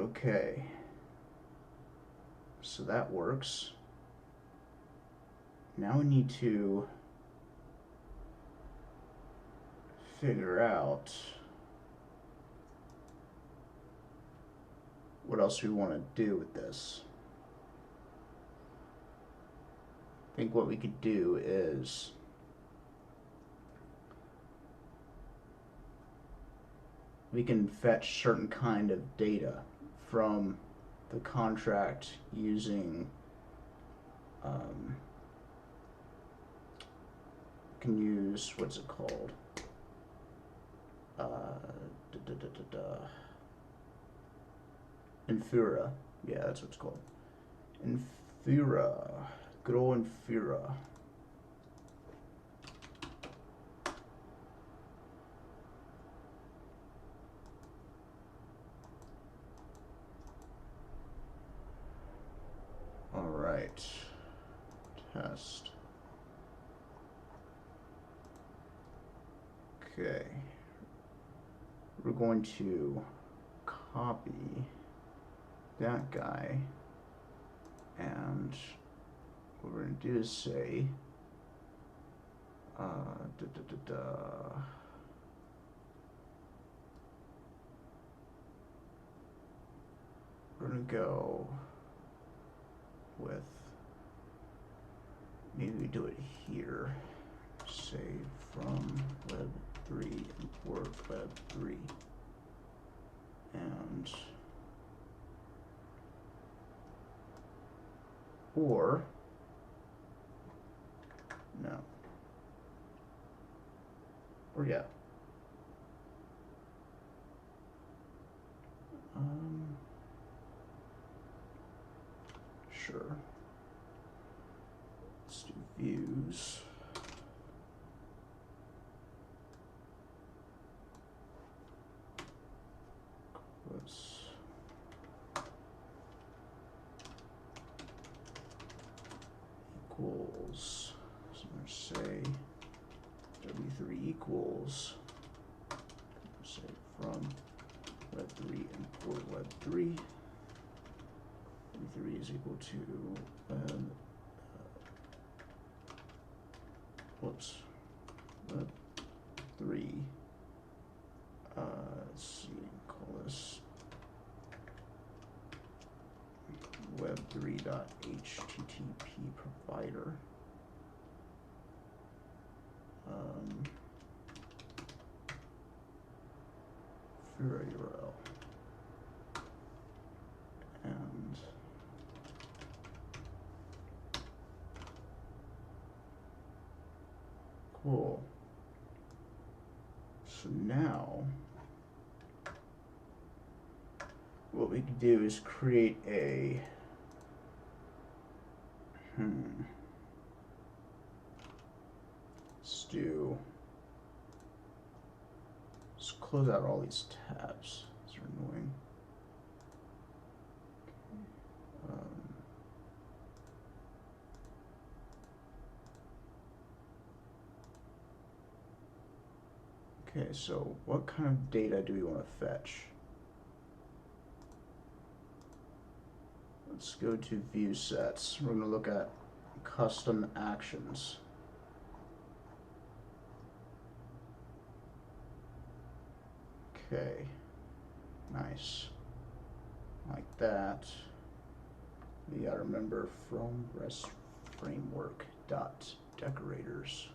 Okay. So that works. Now we need to figure out what else we want to do with this. I think what we could do is we can fetch certain kind of data from the contract using can use, what's it called? Infura. Yeah, that's what it's called. Infura. Good old Infura. All right. Test. Okay. We're going to copy that guy, and what we're going to do is say we're going to go with, maybe we do it here, say from web3 import web3, and or no, or yeah, sure, let's do views. Let's equals, so I'm going to say w3 equals, say from web3 import web3, w3 is equal to whoops, web3, let's see, call this web3.http provider. Fura URL, and cool. So now what we can do is create a let's close out all these tabs. These are annoying. Okay, so what kind of data do we want to fetch? Let's go to view sets. We're going to look at custom actions. Okay, nice. Like that. We gotta remember from REST framework dot decorators.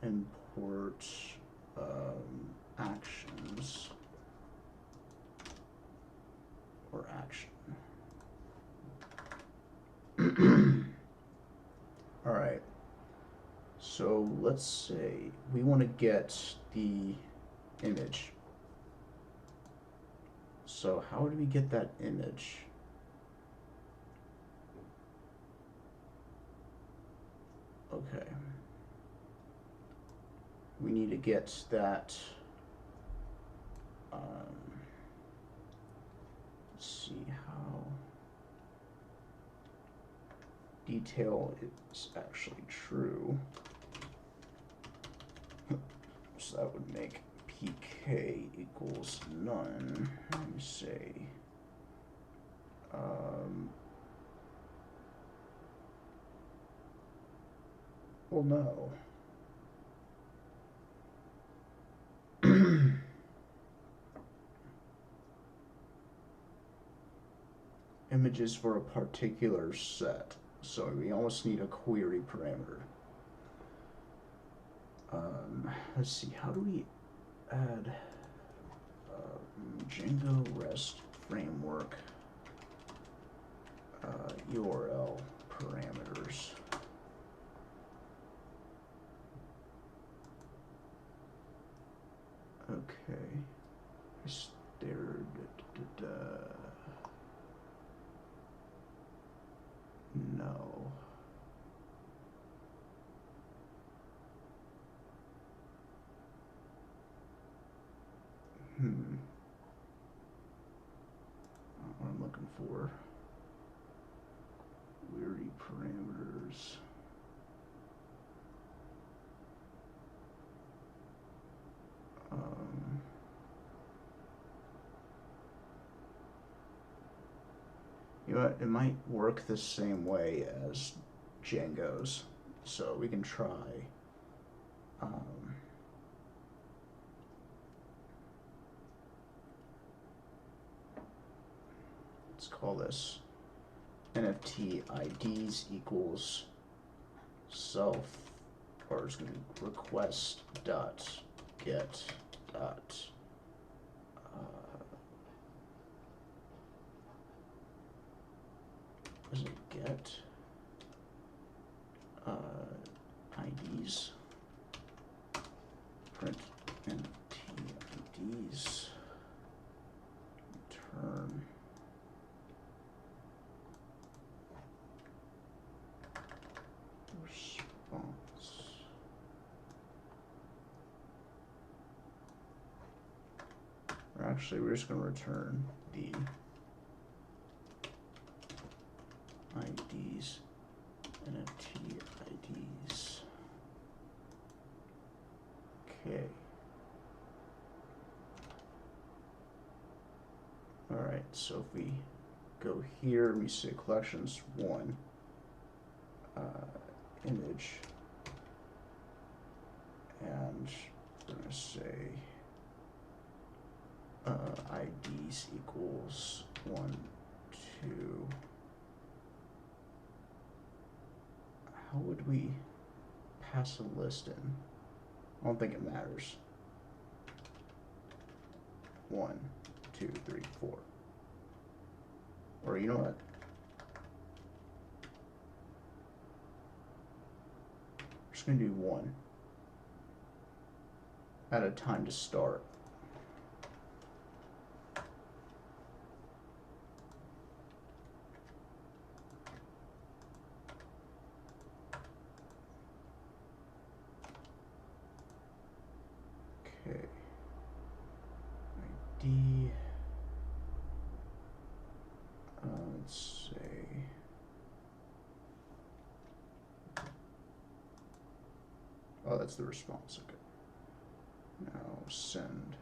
Import actions or action. All right. So let's say we want to get the image. So how do we get that image? Okay. We need to get that, let's see how, detail is actually true. So that would make pk equals none. Let me say, well, no. Images for a particular set. So we almost need a query parameter. Let's see, how do we add Django REST framework URL parameters? Okay. Is there no. Not what I'm looking for. Query parameters. You know what? It might work the same way as Django's, so we can try. Let's call this NFT IDs equals self, or it's going to be request dot get dot was it get IDs, print NFT IDs, return response. Or actually, we're just going to return the IDs, NFT IDs. Okay. All right, so if we go here, we say collections one, image, and we're going to say IDs equals 1, 2. How would we pass a list in? I don't think it matters. 1, 2, 3, 4. Or you know what? I'm just going to do 1 at a time to start. Okay. ID. Let's say. Oh, that's the response. Okay. Now send.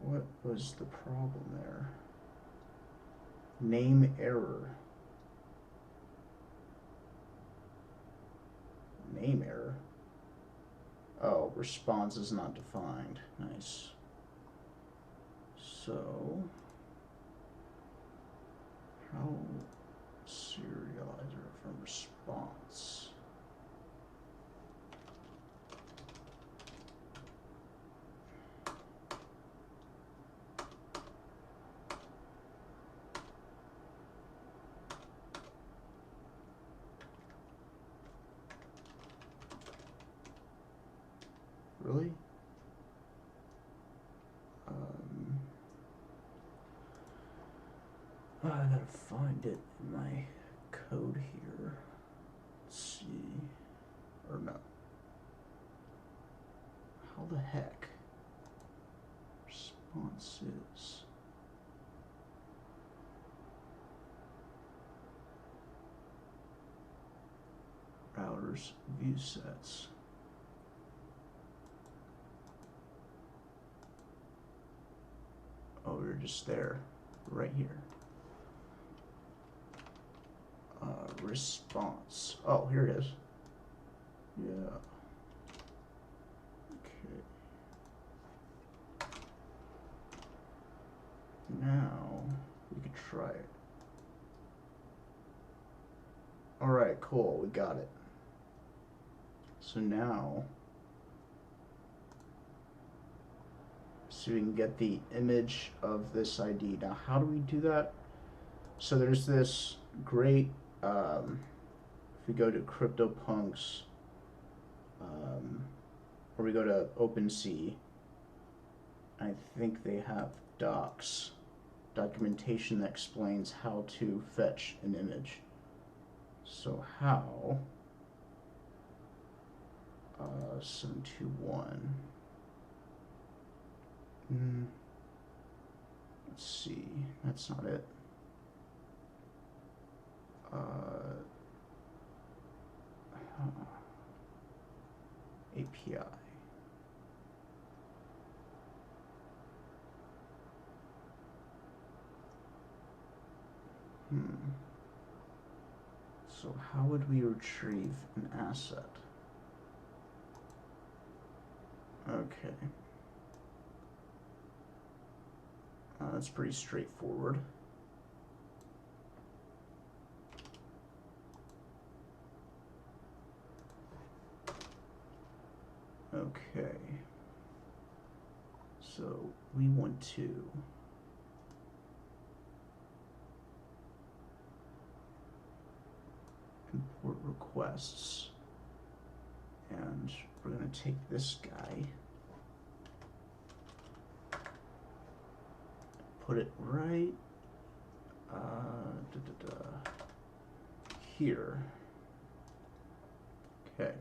What was the problem there? Name error. Name error. Oh, response is not defined. Nice. So, how serializer from response? Really? I gotta find it in my code here. Let's see. Or no. How the heck? Responses. Where's view sets? Oh, we're just there, right here. Response. Oh, here it is. Yeah. Okay. Now we can try it. All right, cool. We got it. So now, so we can get the image of this ID. Now, how do we do that? So there's this great, if we go to CryptoPunks, or we go to Opensea, I think they have documentation that explains how to fetch an image. So how, 721, let's see, that's not it. API. So how would we retrieve an asset? Okay. That's pretty straightforward. Okay. So we want to import requests, and we're going to take this guy, put it right here. Okay.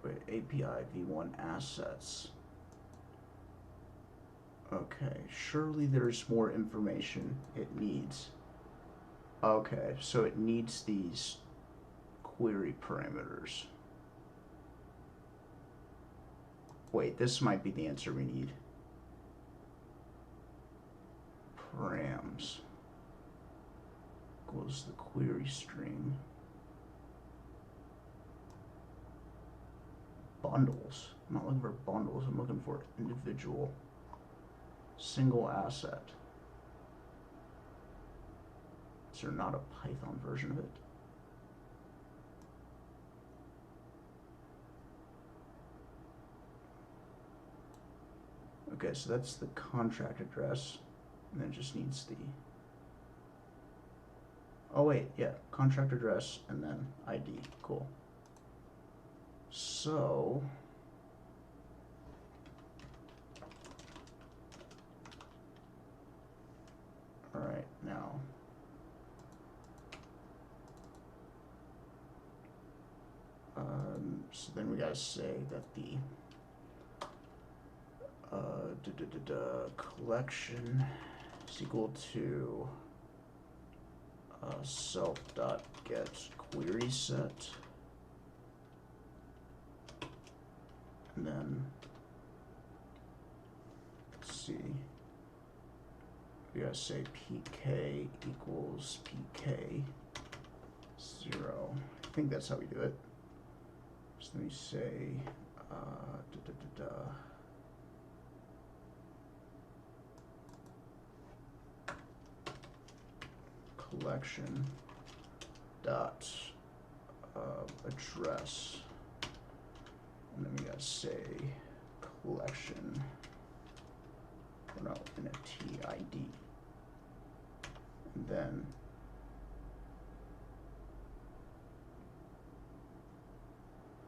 Wait, API v1 assets. Okay, surely there's more information it needs. Okay, so it needs these query parameters. Wait, this might be the answer we need. Params equals the query string. Bundles. I'm not looking for bundles, I'm looking for individual single asset. Is there not a Python version of it? Okay, so that's the contract address, and then it just needs the, oh wait, yeah, contract address and then ID, cool. So, all right, now, so then we gotta say that the collection is equal to self.get query set, and then let's see, we gotta say pk equals pk 0. I think that's how we do it. So let me say collection dot address, and then we gotta say collection, or no, NFT ID, and then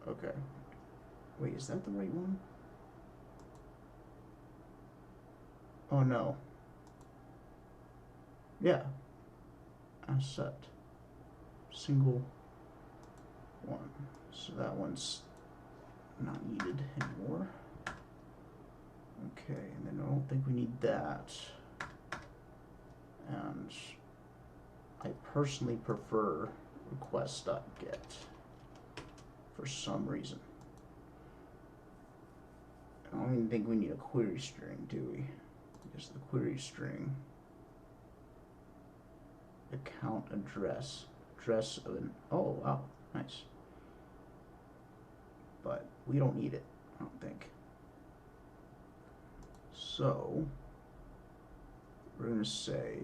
okay, wait, is that the right one? Oh no, yeah, asset single one, so that one's not needed anymore. Okay, and then I don't think we need that, and I personally prefer request.get for some reason. I don't even think we need a query string, do we? Because the query string, account address of an, oh wow, nice. But we don't need it, I don't think. So we're going to say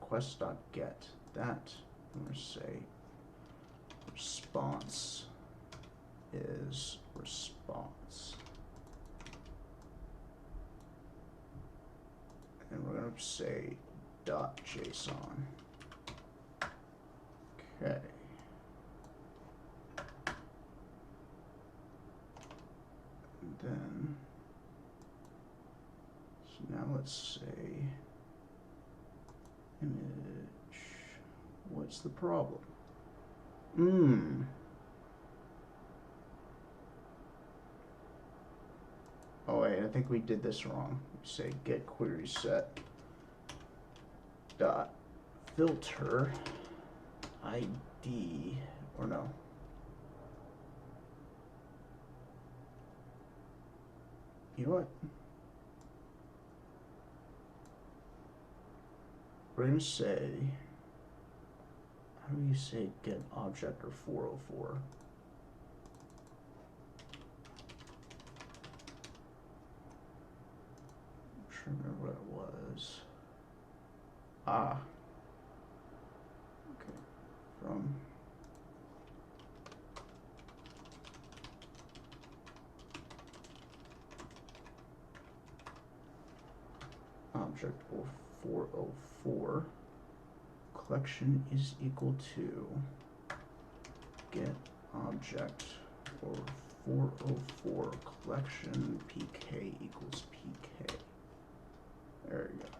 request.get that. I'm going to say response is response. And we're going to say .json. Okay. And then, so now let's say image. What's the problem? Oh wait, I think we did this wrong. We say get query set dot filter ID, or no. You know what? We're gonna say, how do you say get object or 404? I'm trying to remember what it was. Ah. Okay. From object or 404 collection is equal to get object or 404 collection pk equals pk. There we go.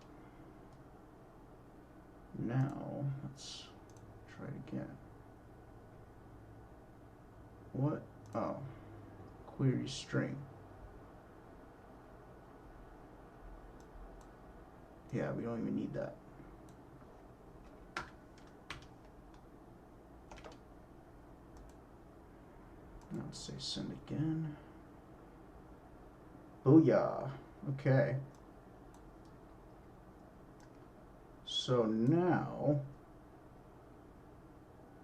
Now let's try it again. What? Oh, query string. Yeah, we don't even need that. Now let's say send again. Booyah. Okay. So now,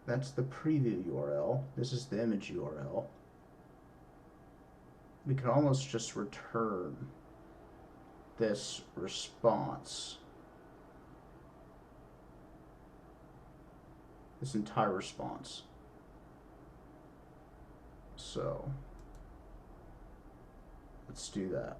that's the preview URL. This is the image URL. We can almost just return this response, this entire response. So let's do that.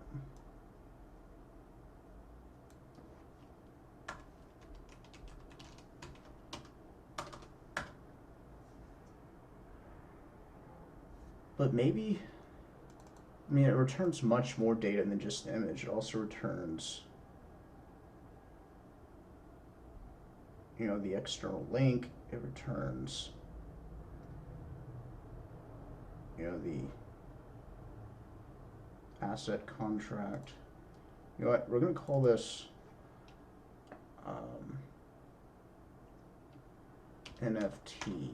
But maybe, I mean, it returns much more data than just the image. It also returns, you know, the external link. It returns, you know, the asset contract. You know what? We're going to call this NFTs.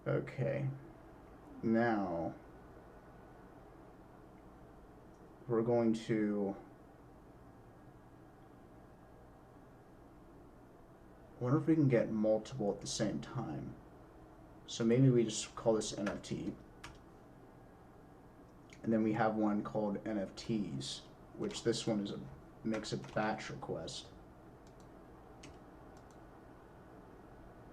Okay, now we're going to, I wonder if we can get multiple at the same time. So maybe we just call this NFT. And then we have one called NFTs, which this one is makes a batch request.